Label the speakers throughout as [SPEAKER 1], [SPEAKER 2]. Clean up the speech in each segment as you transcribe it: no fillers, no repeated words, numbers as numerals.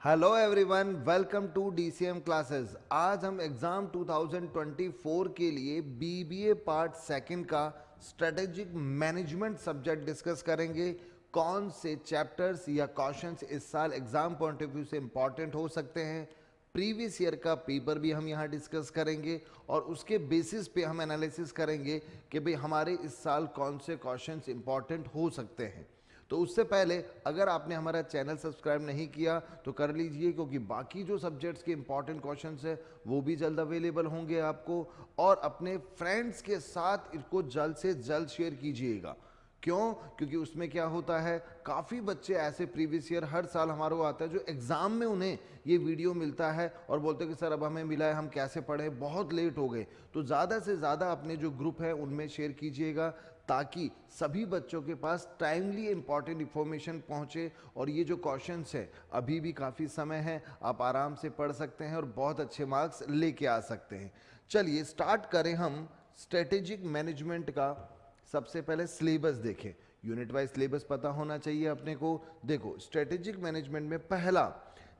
[SPEAKER 1] Hello everyone, welcome to DCM classes. आज हम exam 2024 के लिए बीबीए पार्ट सेकंड का स्ट्रेटेजिक मैनेजमेंट सब्जेक्ट डिस्कस करेंगे। कौन से चैप्टर्स या क्वेश्चंस इस साल एग्जाम पॉइंट ऑफ व्यू से इंपॉर्टेंट हो सकते हैं, प्रीवियस ईयर का पेपर भी हम यहाँ डिस्कस करेंगे और उसके बेसिस पे हम एनालिसिस करेंगे कि भाई हमारे इस साल कौन से क्वेश्चंस इंपॉर्टेंट हो सकते हैं। तो उससे पहले अगर आपने हमारा चैनल सब्सक्राइब नहीं किया तो कर लीजिए, क्योंकि बाकी जो सब्जेक्ट्स के इंपॉर्टेंट क्वेश्चंस है वो भी जल्द अवेलेबल होंगे आपको। और अपने फ्रेंड्स के साथ इसको जल्द से जल्द शेयर कीजिएगा। क्यों? क्योंकि उसमें क्या होता है, काफ़ी बच्चे ऐसे प्रीवियस ईयर हर साल हमारे को आता है जो एग्ज़ाम में उन्हें ये वीडियो मिलता है और बोलते हैं कि सर अब हमें मिला है, हम कैसे पढ़ें, बहुत लेट हो गए। तो ज़्यादा से ज़्यादा अपने जो ग्रुप है उनमें शेयर कीजिएगा ताकि सभी बच्चों के पास टाइमली इंपॉर्टेंट इंफॉर्मेशन पहुंचे। और ये जो क्वेश्चंस है अभी भी काफ़ी समय है, आप आराम से पढ़ सकते हैं और बहुत अच्छे मार्क्स लेके आ सकते हैं। चलिए स्टार्ट करें हम स्ट्रेटेजिक मैनेजमेंट का। सबसे पहले सिलेबस देखें, यूनिट वाइज सिलेबस पता होना चाहिए अपने को। देखो स्ट्रेटेजिक मैनेजमेंट में पहला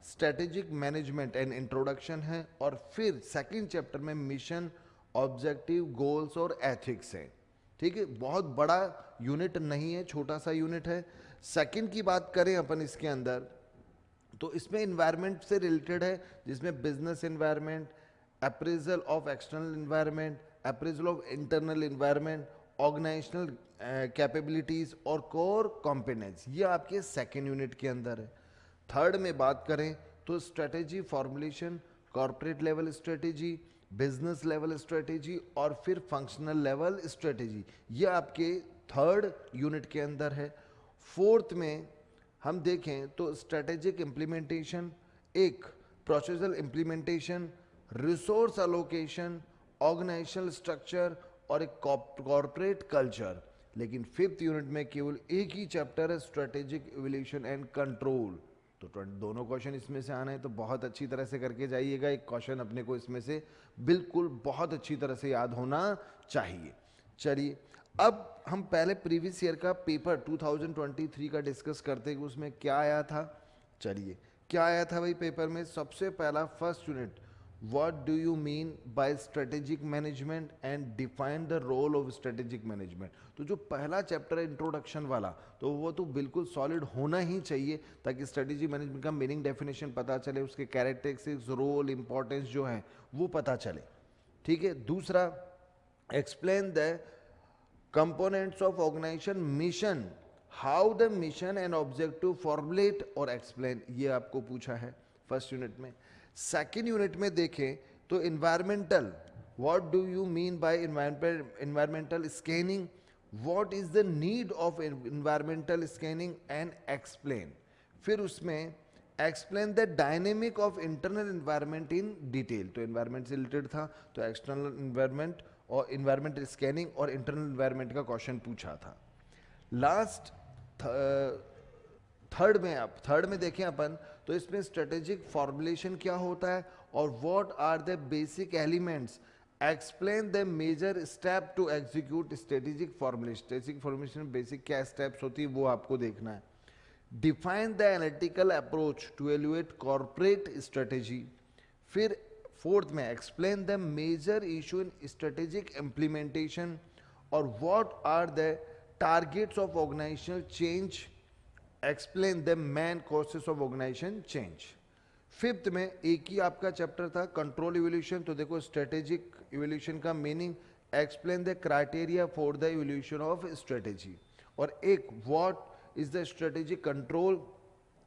[SPEAKER 1] स्ट्रेटेजिक मैनेजमेंट एंड इंट्रोडक्शन है और फिर सेकंड चैप्टर में मिशन, ऑब्जेक्टिव, गोल्स और एथिक्स है। ठीक है, बहुत बड़ा यूनिट नहीं है, छोटा सा यूनिट है। सेकंड की बात करें अपन इसके अंदर तो इसमें इन्वायरमेंट से रिलेटेड है, जिसमें business environment, appraisal of external environment, appraisal of internal environment, organisational capabilities और कोर कॉम्पिटेंस, ये आपके सेकेंड यूनिट के अंदर है। थर्ड में बात करें तो strategy formulation, corporate level strategy, business level strategy और फिर फंक्शनल लेवल स्ट्रेटेजी, ये आपके थर्ड यूनिट के अंदर है। फोर्थ में हम देखें तो स्ट्रेटेजिक इम्प्लीमेंटेशन, एक processual implementation, resource allocation, organisational structure और एक कॉर्पोरेट कल्चर। लेकिन फिफ्थ यूनिट में केवल एक ही चैप्टर है, स्ट्रेटेजिक इवोल्यूशन एंड कंट्रोल। तो दोनों क्वेश्चन इसमें से आना है तो बहुत अच्छी तरह से करके जाइएगा। एक क्वेश्चन अपने को इसमें से बिल्कुल बहुत अच्छी तरह से याद होना चाहिए। चलिए अब हम पहले प्रीवियस ईयर का पेपर 2023 का डिस्कस करते हैं कि उसमें क्या आया था। चलिए क्या आया था भाई पेपर में? सबसे पहला first unit, what do you mean by strategic management and define the role of strategic management. तो जो पहला चैप्टर है इंट्रोडक्शन वाला, तो वो तो बिल्कुल सॉलिड होना ही चाहिए ताकि स्ट्रेटेजी मैनेजमेंट का मीनिंग डेफिनेशन पता चले, उसके कैरेक्टरिस्टिक्स, रोल, इंपॉर्टेंस जो है वो पता चले। ठीक है, दूसरा explain the components of organization mission, how the mission and objective formulate और explain, ये आपको पूछा है फर्स्ट यूनिट में। सेकेंड यूनिट में देखें तो environmental, what do you mean by environmental scanning, what is the need of environmental scanning and explain। फिर उसमें explain the dynamic of internal environment in detail, तो इन्वायरमेंट से रिलेटेड था तो एक्सटर्नल इन्वायरमेंट और इन्वायरमेंटल स्कैनिंग और internal environment का question पूछा था। लास्ट थर्ड में देखें अपन तो इसमें स्ट्रेटेजिक फॉर्मुलेशन क्या होता है और what are the basic elements, explain the major step to execute strategic formulation. Strategic formulation basic क्या स्टेप्स होती है वो आपको देखना है। Define the analytical approach to evaluate corporate strategy. फिर फोर्थ में explain the major issue in strategic implementation और what are the targets of organisational change, explain the main causes of organisation change. Fifth में एक ही आपका chapter था control evolution, तो देखो strategic evolution का meaning, explain the criteria for the evolution of strategy. और एक what is the strategic control,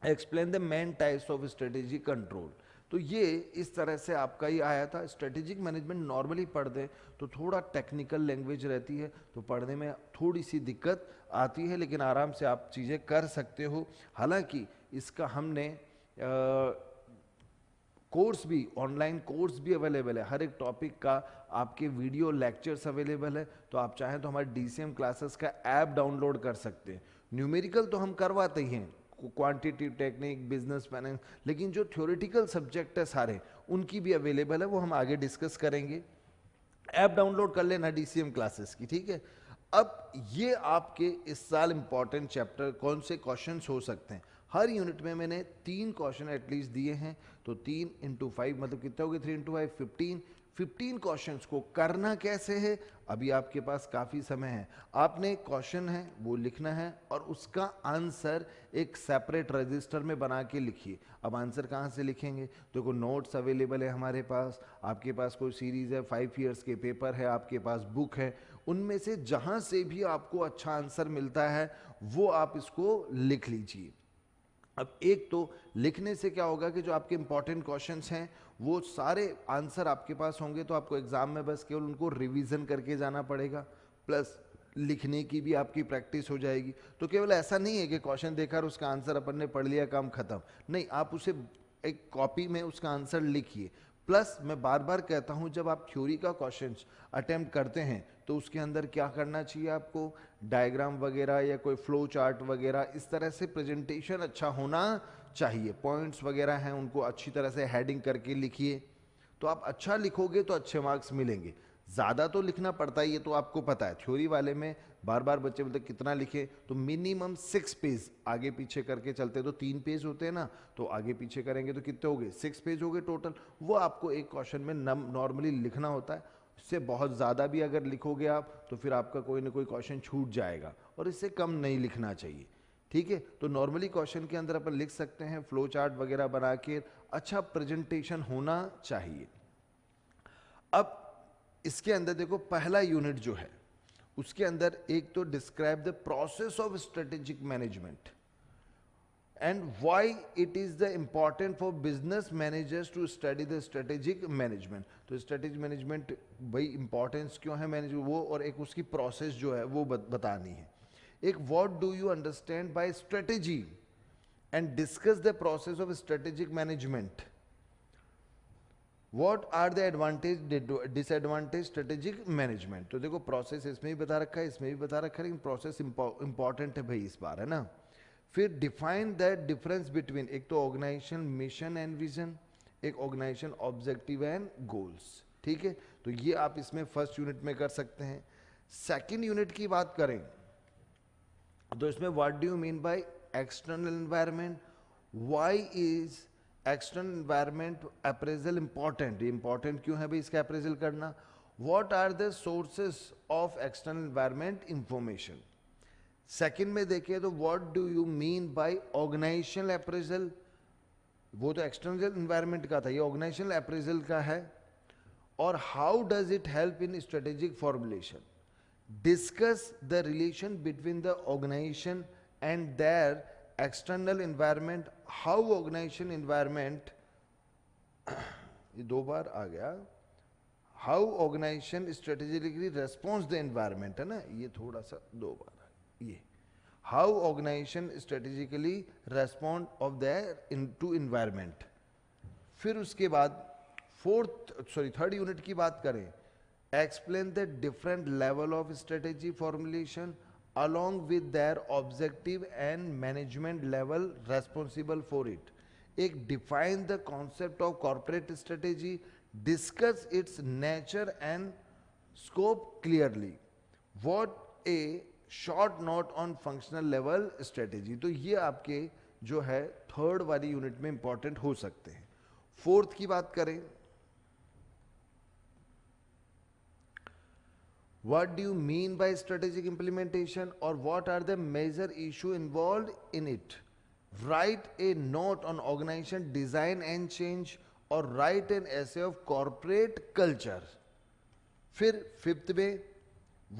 [SPEAKER 1] explain the main types of strategic control. तो ये इस तरह से आपका ही आया था। स्ट्रेटेजिक मैनेजमेंट नॉर्मली पढ़ दें तो थोड़ा टेक्निकल लैंग्वेज रहती है तो पढ़ने में थोड़ी सी दिक्कत आती है, लेकिन आराम से आप चीज़ें कर सकते हो। हालांकि इसका हमने कोर्स भी, ऑनलाइन कोर्स भी अवेलेबल है, हर एक टॉपिक का आपके वीडियो लेक्चर्स अवेलेबल है। तो आप चाहें तो हमारे डीसीएम क्लासेस का ऐप डाउनलोड कर सकते हैं। न्यूमेरिकल तो हम करवाते ही हैं, क्वांटिटेटिव टेक्निक, बिजनेस फाइनेंस, लेकिन जो थ्योरेटिकल सब्जेक्ट है सारे उनकी भी अवेलेबल है, वो हम आगे डिस्कस करेंगे। ऐप डाउनलोड कर लेना डीसीएम क्लासेस की, ठीक है। अब ये आपके इस साल इंपॉर्टेंट चैप्टर कौन से क्वेश्चंस हो सकते हैं, हर यूनिट में मैंने 3 क्वेश्चन एटलीस्ट दिए हैं, तो 3 इंटू 5 मतलब कितना हो गया, 3 इंटू 5 15। 15 क्वेश्चंस को करना कैसे है, अभी आपके पास काफ़ी समय है। आपने क्वेश्चन है वो लिखना है और उसका आंसर एक सेपरेट रजिस्टर में बना के लिखिए। अब आंसर कहाँ से लिखेंगे, तो कोई नोट्स अवेलेबल है हमारे पास, आपके पास कोई सीरीज़ है, 5 ईयर्स के पेपर है, आपके पास बुक है, उनमें से जहाँ से भी आपको अच्छा आंसर मिलता है वो आप इसको लिख लीजिए। अब एक तो लिखने से क्या होगा कि जो आपके इंपॉर्टेंट क्वेश्चंस हैं वो सारे आंसर आपके पास होंगे, तो आपको एग्जाम में बस केवल उनको रिवीजन करके जाना पड़ेगा, प्लस लिखने की भी आपकी प्रैक्टिस हो जाएगी। तो केवल ऐसा नहीं है कि क्वेश्चन देखा और उसका आंसर अपन ने पढ़ लिया, काम खत्म, नहीं, आप उसे एक कॉपी में उसका आंसर लिखिए। प्लस मैं बार बार कहता हूं, जब आप थ्योरी का क्वेश्चन अटेम्प्ट करते हैं तो उसके अंदर क्या करना चाहिए, आपको डायग्राम वगैरह या कोई फ्लो चार्ट वगैरह इस तरह से प्रेजेंटेशन अच्छा होना चाहिए। पॉइंट्स वगैरह हैं उनको अच्छी तरह से हेडिंग करके लिखिए, तो आप अच्छा लिखोगे तो अच्छे मार्क्स मिलेंगे। ज़्यादा तो लिखना पड़ता है, ये तो आपको पता है। थ्योरी वाले में बार बार बच्चे बोलते कितना लिखे, तो मिनिमम 6 पेज आगे पीछे करके चलते, तो 3 पेज होते हैं ना, तो आगे पीछे करेंगे तो कितने हो गए, 6 पेज हो गए टोटल। वो आपको एक क्वेश्चन में नॉर्मली लिखना होता है। इससे बहुत ज़्यादा भी अगर लिखोगे आप तो फिर आपका कोई ना कोई क्वेश्चन छूट जाएगा, और इससे कम नहीं लिखना चाहिए, ठीक है। तो नॉर्मली क्वेश्चन के अंदर अपन लिख सकते हैं, फ्लो चार्ट वगैरह बना के अच्छा प्रेजेंटेशन होना चाहिए। अब इसके अंदर देखो, पहला यूनिट जो है उसके अंदर एक तो describe the process of strategic management and why it is the important for business managers to study the strategic management. तो स्ट्रेटेजिक मैनेजमेंट भाई इंपॉर्टेंस क्यों है मैनेज वो, और एक उसकी प्रोसेस जो है वो बतानी है। एक what do you understand by strategy and discuss the process of strategic management. What are the advantage disadvantage strategic management। तो देखो प्रोसेस इसमें भी बता रखा है, इसमें भी बता रखा है, लेकिन प्रोसेस इंपॉर्टेंट है भाई इस बार, है ना। फिर डिफाइन द डिफरेंस बिटवीन, एक तो ऑर्गेनाइजेशन मिशन एंड विजन, एक ऑर्गेनाइजेशन ऑब्जेक्टिव एंड गोल्स, ठीक है। तो ये आप इसमें फर्स्ट यूनिट में कर सकते हैं। सेकेंड यूनिट की बात करें तो इसमें what do you mean by external environment, why is external environment appraisal important, important क्यों है भाई इसका अप्रेजल करना। What are the sources of external environment information. Second में देखिए तो what do you mean by organisational appraisal, वो तो एक्सटर्नल एनवायरनमेंट का था, ये ऑर्गेनाइजेशनल अप्रेजल का है। और how does it help in strategic formulation. Discuss the relation between the organisation and their external environment, how organisation environment, ये 2 बार आ गया, how organisation strategically response the environment, है ना, ये थोड़ा सा 2 बार आ गया, ये how organisation strategically respond of the to environment. फिर उसके बाद थर्ड यूनिट की बात करें, explain the different level of strategy formulation along with their objective and management level responsible for it। एक define the concept of corporate strategy, discuss its nature and scope clearly, what a short note on functional level strategy। तो ये आपके जो है third वाली unit में important हो सकते हैं। फोर्थ की बात करें, what do you mean by strategic implementation or what are the major issue involved in it। Write a note on organization design and change or write an essay of corporate culture। फिर fifth में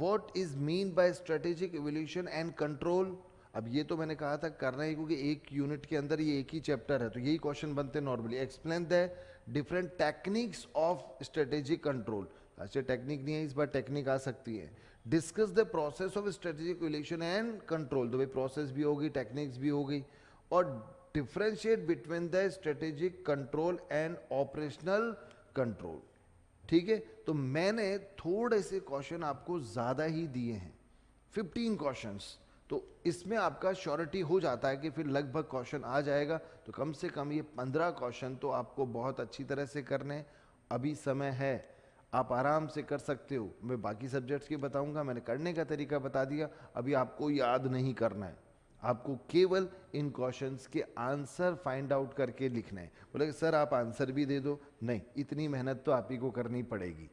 [SPEAKER 1] what is mean by strategic evaluation and control। अब ये तो मैंने कहा था करना ही, क्योंकि एक यूनिट के अंदर ये एक ही चैप्टर है तो यही क्वेश्चन बनते हैं normally. Explain the different techniques of strategic control, अच्छा टेक्निक नहीं है इस बार, टेक्निक आ सकती है। Discuss the process of strategic evaluation and control, तो भाई प्रोसेस भी होगी टेक्निक्स भी हो गई। और differentiate between the strategic control and operational control, ठीक है। तो मैंने थोड़े से क्वेश्चन आपको ज़्यादा ही दिए हैं, 15 क्वेश्चंस, तो इसमें आपका श्योरिटी हो जाता है कि फिर लगभग क्वेश्चन आ जाएगा। तो कम से कम ये 15 क्वेश्चन तो आपको बहुत अच्छी तरह से करने, अभी समय है, आप आराम से कर सकते हो। मैं बाकी सब्जेक्ट्स के बताऊंगा, मैंने करने का तरीका बता दिया, अभी आपको याद नहीं करना है, आपको केवल इन क्वेश्चंस के आंसर फाइंड आउट करके लिखना है। बोले सर आप आंसर भी दे दो, नहीं, इतनी मेहनत तो आप ही को करनी पड़ेगी।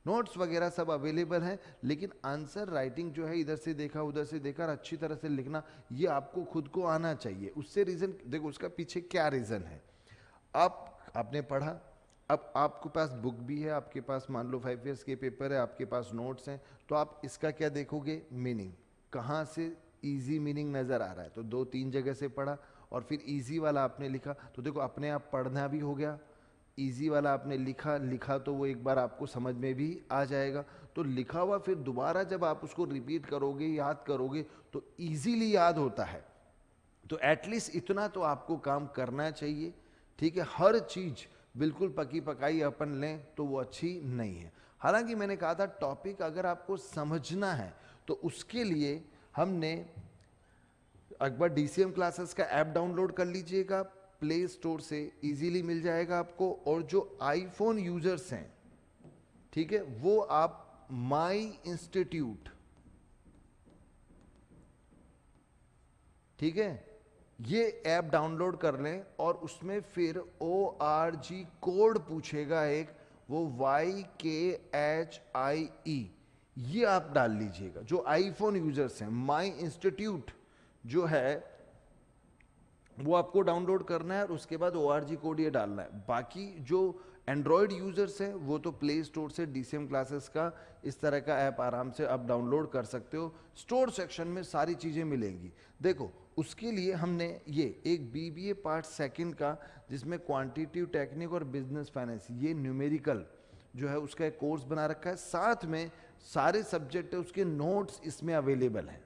[SPEAKER 1] नोट्स वगैरह सब अवेलेबल हैं, लेकिन आंसर राइटिंग जो है इधर से देखा उधर से देखा और अच्छी तरह से लिखना, ये आपको खुद को आना चाहिए। उससे रीज़न देखो, उसका पीछे क्या रीज़न है। आपने पढ़ा, अब आपके पास बुक भी है, आपके पास मान लो 5 ईयर्स के पेपर है, आपके पास नोट्स हैं, तो आप इसका क्या देखोगे, मीनिंग कहाँ से इजी मीनिंग नज़र आ रहा है। तो 2-3 जगह से पढ़ा और फिर इजी वाला आपने लिखा, तो देखो अपने आप पढ़ना भी हो गया। इजी वाला आपने लिखा तो वो एक बार आपको समझ में भी आ जाएगा। तो लिखा हुआ फिर दोबारा जब आप उसको रिपीट करोगे, याद करोगे, तो इजीली याद होता है। तो एटलीस्ट इतना तो आपको काम करना चाहिए, ठीक है। हर चीज बिल्कुल पकी पकाई अपन लें तो वो अच्छी नहीं है। हालांकि मैंने कहा था टॉपिक अगर आपको समझना है तो उसके लिए हमने एक बार डीसीएम क्लासेस का ऐप डाउनलोड कर लीजिएगा, प्ले स्टोर से इजीली मिल जाएगा आपको। और जो आईफोन यूजर्स हैं, ठीक है, वो आप माई इंस्टीट्यूट, ठीक है, ये ऐप डाउनलोड कर लें और उसमें फिर ORG कोड पूछेगा एक, वो YKHIE, ये आप डाल लीजिएगा। जो आईफोन यूजर्स हैं, माई इंस्टीट्यूट जो है वो आपको डाउनलोड करना है और उसके बाद ORG कोड ये डालना है। बाकी जो एंड्रॉयड यूजर्स हैं वो तो प्ले स्टोर से डीसीएम क्लासेस का इस तरह का ऐप आराम से आप डाउनलोड कर सकते हो। स्टोर सेक्शन में सारी चीज़ें मिलेंगी। देखो उसके लिए हमने ये एक BBA पार्ट सेकंड का, जिसमें क्वांटिटेटिव टेक्निक और बिजनेस फाइनेंस, ये न्यूमेरिकल जो है उसका एक कोर्स बना रखा है। साथ में सारे सब्जेक्ट है उसके नोट्स इसमें अवेलेबल हैं।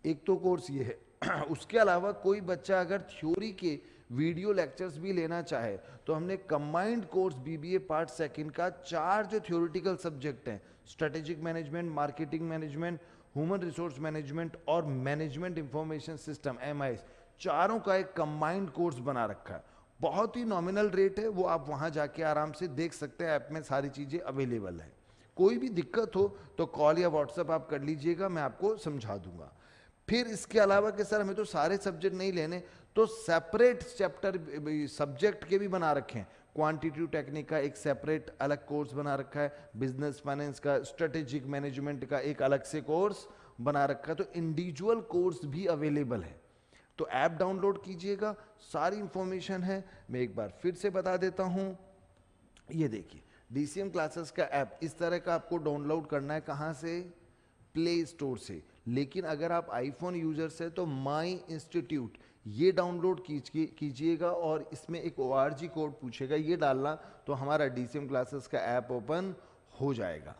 [SPEAKER 1] एक तो कोर्स ये है। उसके अलावा कोई बच्चा अगर थ्योरी के वीडियो लेक्चर्स भी लेना चाहे तो हमने combined course BBA part second का 4 जो थ्योरेटिकल सब्जेक्ट हैं, strategic management, marketing management, human resource management और मैनेजमेंट इंफॉर्मेशन सिस्टम MIS, चारों का एक कंबाइंड कोर्स बना रखा है। बहुत ही नॉमिनल रेट है, वो आप वहां जाके आराम से देख सकते हैं। ऐप में सारी चीजें अवेलेबल है। कोई भी दिक्कत हो तो कॉल या व्हाट्सएप आप कर लीजिएगा, मैं आपको समझा दूंगा। फिर इसके अलावा कि सर हमें तो सारे सब्जेक्ट नहीं लेने, तो सेपरेट चैप्टर सब्जेक्ट के भी बना रखे हैं। क्वांटिटेटिव टेक्निक का एक सेपरेट अलग कोर्स बना रखा है, बिजनेस फाइनेंस का, स्ट्रेटेजिक मैनेजमेंट का एक अलग से कोर्स बना रखा है। तो इंडिविजुअल कोर्स भी अवेलेबल है। तो ऐप डाउनलोड कीजिएगा, सारी इंफॉर्मेशन है। मैं एक बार फिर से बता देता हूं, ये देखिए डीसीएम क्लासेस का ऐप इस तरह का आपको डाउनलोड करना है। कहां से? प्ले स्टोर से। लेकिन अगर आप आईफोन यूजर से तो माई इंस्टीट्यूट ये डाउनलोड कीजिएगा और इसमें एक ORG कोड पूछेगा, ये डालना तो हमारा डीसीएम क्लासेस का ऐप ओपन हो जाएगा।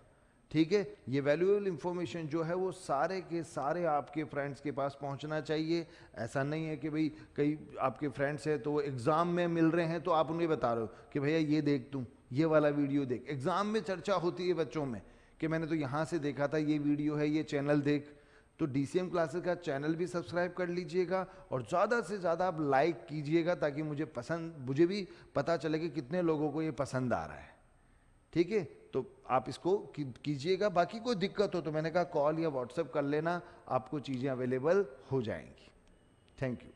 [SPEAKER 1] ठीक है, ये वैल्यूएबल इंफॉर्मेशन जो है वो सारे के सारे आपके फ्रेंड्स के पास पहुंचना चाहिए। ऐसा नहीं है कि भाई कई आपके फ्रेंड्स हैं तो वो एग्जाम में मिल रहे हैं तो आप उन्हें बता रहे हो कि भैया ये देख, तू ये वाला वीडियो देख। एग्जाम में चर्चा होती है बच्चों में कि मैंने तो यहाँ से देखा था, ये वीडियो है, ये चैनल देख। तो डीसीएम क्लासेस का चैनल भी सब्सक्राइब कर लीजिएगा और ज़्यादा से ज़्यादा आप लाइक कीजिएगा, ताकि मुझे भी पता चले कि कितने लोगों को ये पसंद आ रहा है। ठीक है, तो आप इसको कीजिएगा। बाकी कोई दिक्कत हो तो मैंने कहा कॉल या व्हाट्सएप कर लेना, आपको चीज़ें अवेलेबल हो जाएंगी। Thank you.